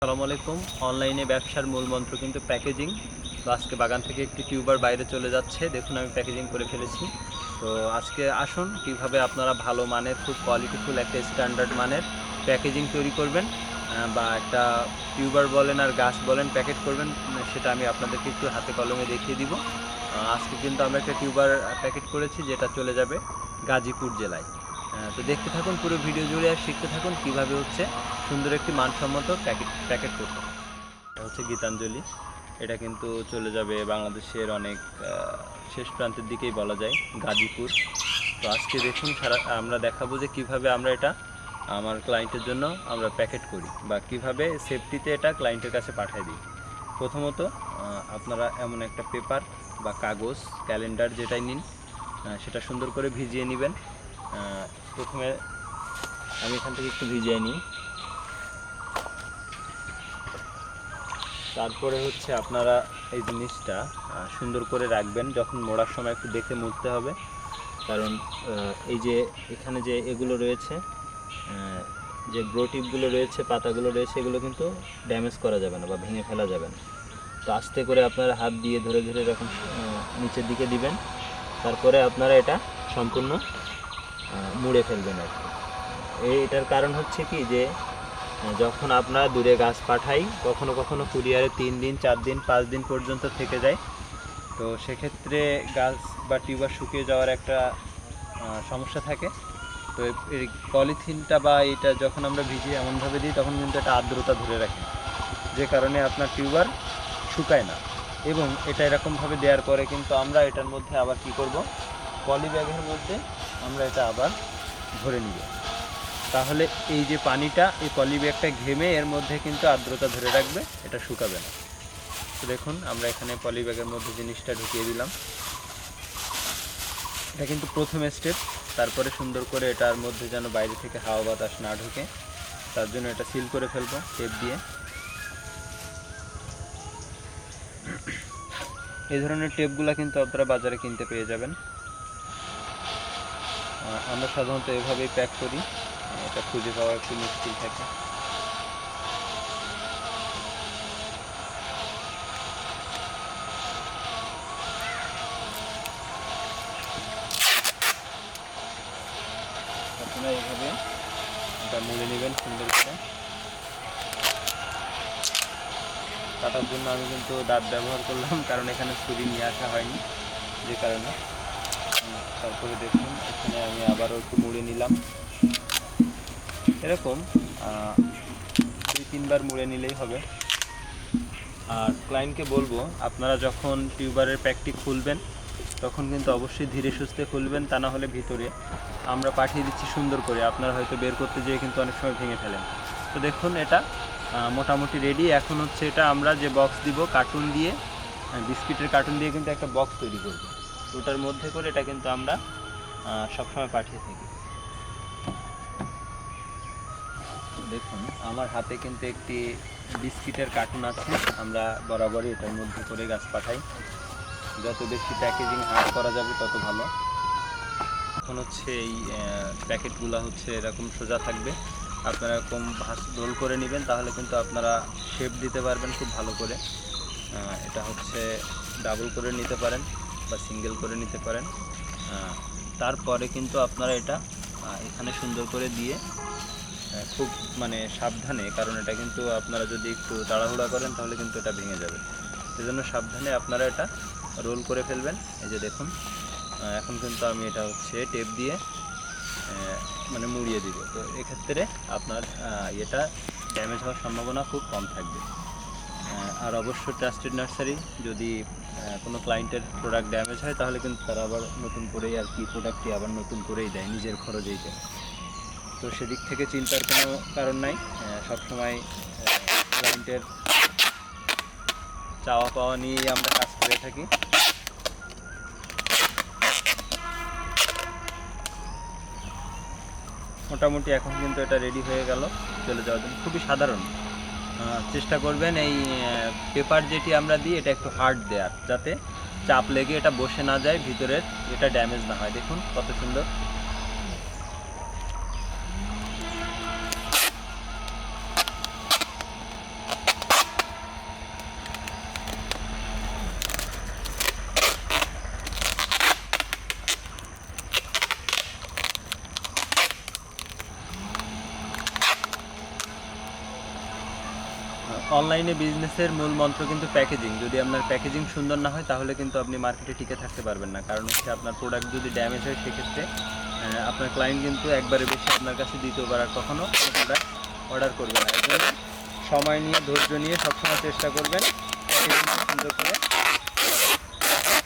আসসালামু আলাইকুম। অনলাইনে ব্যবসার মূল মন্ত্র কিন্তু প্যাকেজিং। তো আজকে বাগান থেকে একটি টিউবার বাইরে চলে যাচ্ছে, দেখুন আমি প্যাকেজিং করে ফেলেছি। তো আজকে আসুন কিভাবে আপনারা ভালো মানের খুব কোয়ালিটিফুল একটা স্ট্যান্ডার্ড মানের প্যাকেজিং তৈরি করবেন, বা একটা টিউবার বলেন আর গাছ বলেন প্যাকেট করবেন, সেটা আমি আপনাদেরকে একটু হাতে কলমে দেখিয়ে দিব। আজকে কিন্তু আমরা একটা টিউবার প্যাকেট করেছি যেটা চলে যাবে গাজীপুর জেলায়। তো দেখতে থাকুন পুরো ভিডিও জুড়ে আর শিখতে থাকুন কীভাবে হচ্ছে সুন্দর একটি মানসম্মত প্যাকেট করতে। এটা হচ্ছে গীতাঞ্জলি। এটা কিন্তু চলে যাবে বাংলাদেশের অনেক শেষ প্রান্তের দিকেই বলা যায়, গাজীপুর। তো আজকে দেখুন আমরা দেখাবো যে কিভাবে আমরা এটা আমার ক্লায়েন্টের জন্য আমরা প্যাকেট করি বা কিভাবে সেফটিতে এটা ক্লায়েন্টের কাছে পাঠিয়ে দিই। প্রথমত আপনারা এমন একটা পেপার বা কাগজ, ক্যালেন্ডার যেটাই নিন, সেটা সুন্দর করে ভিজিয়ে নেবেন। প্রথমে আমি এখান থেকে একটু ভিজিয়ে নিই। তারপরে হচ্ছে আপনারা এই জিনিসটা সুন্দর করে রাখবেন। যখন মোড়ার সময় একটু দেখে মুড়তে হবে, কারণ এই যে এখানে যে এগুলো রয়েছে, যে গ্রোটিপগুলো রয়েছে, পাতাগুলো রয়েছে, এগুলো কিন্তু ড্যামেজ করা যাবে না বা ভেঙে ফেলা যাবে না। তো আস্তে করে আপনারা হাত দিয়ে ধরে ধরে এরকম নিচের দিকে দিবেন। তারপরে আপনারা এটা সম্পূর্ণ মুড়ে ফেলবেন আর কি। এটার কারণ হচ্ছে কি, যে যখন আপনারা দূরে গাছ পাঠাই, কখনো কখনো কুরিয়ারে 3 দিন 4 দিন 5 দিন পর্যন্ত থেকে যায়। তো সেক্ষেত্রে গাছ বা টিউবার শুকিয়ে যাওয়ার একটা সমস্যা থাকে। তো এই পলিথিনটা বা এটা যখন আমরা ভিজিয়ে এমনভাবে দিই, তখন কিন্তু এটা আর্দ্রতা ধরে রাখে, যে কারণে আপনার টিউবার শুকায় না। এবং এটা এরকমভাবে দেওয়ার পরে কিন্তু আমরা এটার মধ্যে আবার কি করব, পলি ব্যাগের মধ্যে আমরা এটা আবার ভরে নিব। তাহলে এই যে পানিটা, এই পলি ব্যাগটা ঘেমে এর মধ্যে কিন্তু আর্দ্রতা ধরে রাখবে, এটা শুকাবে না। তো দেখুন আমরা এখানে পলি ব্যাগের মধ্যে জিনিসটা ঢুকিয়ে দিলাম। এটা কিন্তু প্রথম স্টেপ। তারপরে সুন্দর করে এটার মধ্যে যেন বাইরে থেকে হাওয়া বাতাস না ঢুকে, তার জন্য এটা সিল করে ফেলবো টেপ দিয়ে। এই ধরনের টেপগুলো কিন্তু আপনারা বাজারে কিনতে পেয়ে যাবেন। আমরা সাধারণত এভাবেই প্যাক করি, এটা খুঁজে পাওয়া একটু মুশকিল থাকে। আপনারা এইভাবে এটা মুড়ে নেবেন সুন্দর করে। কাটার জন্য আমি কিন্তু দাঁত ব্যবহার করলাম, কারণ এখানে ছুরি নিয়ে আসা হয়নি, যে কারণে। তারপরে দেখুন এখানে আমি আবারও একটু মুড়ে নিলাম। এরকম 2-3 বার মুড়ে নিলেই হবে। আর ক্লায়েন্টকে বলবো, আপনারা যখন টিউবারের প্যাকটি খুলবেন তখন কিন্তু অবশ্যই ধীরে সুস্থে খুলবেন, তা না হলে ভিতরে আমরা পাঠিয়ে দিচ্ছি সুন্দর করে, আপনারা হয়তো বের করতে যেয়ে কিন্তু অনেক সময় ভেঙে ফেলেন। তো দেখুন এটা মোটামুটি রেডি। এখন হচ্ছে এটা আমরা যে বক্স দিব, কার্টুন দিয়ে, বিস্কিটের কার্টুন দিয়ে কিন্তু একটা বক্স তৈরি করব। ওটার মধ্যে করে এটা কিন্তু আমরা সবসময় পাঠিয়ে থাকি। দেখুন আমার হাতে কিন্তু একটি বিস্কিটের কার্টুন আছে, আমরা বরাবরই এটার মধ্যে করে গাছ পাঠাই। যত বেশি প্যাকেজিং হার্ড করা যাবে তত ভালো। এখন হচ্ছে এই প্যাকেটগুলো হচ্ছে এরকম সোজা থাকবে, আপনারা এরকম রোল করে নেবেন, তাহলে কিন্তু আপনারা শেপ দিতে পারবেন খুব ভালো করে। এটা হচ্ছে ডাবল করে নিতে পারেন বা সিঙ্গেল করে নিতে পারেন। তারপরে কিন্তু আপনারা এটা এখানে সুন্দর করে দিয়ে খুব সাবধানে, কারণ এটা কিন্তু আপনারা যদি একটু তাড়াহুড়া করেন তাহলে কিন্তু এটা ভেঙে যাবে। সেজন্য সাবধানে আপনারা এটা রোল করে ফেলবেন। এই যে দেখুন এখন কিন্তু আমি এটা হচ্ছে টেপ দিয়ে মুড়িয়ে দিব। তো এক্ষেত্রে আপনার এটা ড্যামেজ হওয়ার সম্ভাবনা খুব কম থাকবে। আর অবশ্য ট্রাস্টেড নার্সারি, যদি কোনো ক্লায়েন্টের প্রোডাক্ট ড্যামেজ হয় তাহলে কিন্তু তারা আবার নতুন করেই আর কি প্রোডাক্টটি আবার নতুন করেই দেয়, নিজের খরচেই দেয়। তো সেদিক থেকে চিন্তার কোনো কারণ নাই। সবসময় ক্লায়েন্টের চাওয়া পাওয়া নিয়েই আমরা কাজ করে থাকি। মোটামুটি এখন কিন্তু এটা রেডি হয়ে গেল চলে যাওয়ার জন্য। খুবই সাধারণ। চেষ্টা করবেন এই পেপার যেটি আমরা দিই এটা একটু হার্ড দেওয়ার, যাতে চাপ লেগে এটা বসে না যায়, ভিতরের এটা ড্যামেজ না হয়। দেখুন কত সুন্দর। অনলাইনে বিজনেসের মূল মন্ত্র কিন্তু প্যাকেজিং। যদি আপনার প্যাকেজিং সুন্দর না হয় তাহলে কিন্তু আপনি মার্কেটে টিকে থাকতে পারবেন না। কারণ হচ্ছে আপনার প্রোডাক্ট যদি ড্যামেজ হয় সেক্ষেত্রে আপনার ক্লায়েন্ট কিন্তু একবারে বেশি আপনার কাছে দ্বিতীয়বার আর কখনো প্রোডাক্ট অর্ডার করবে না। এই জন্য সময় নিয়ে ধৈর্য নিয়ে সবসময় চেষ্টা করবেন প্যাকেজিং সুন্দর করে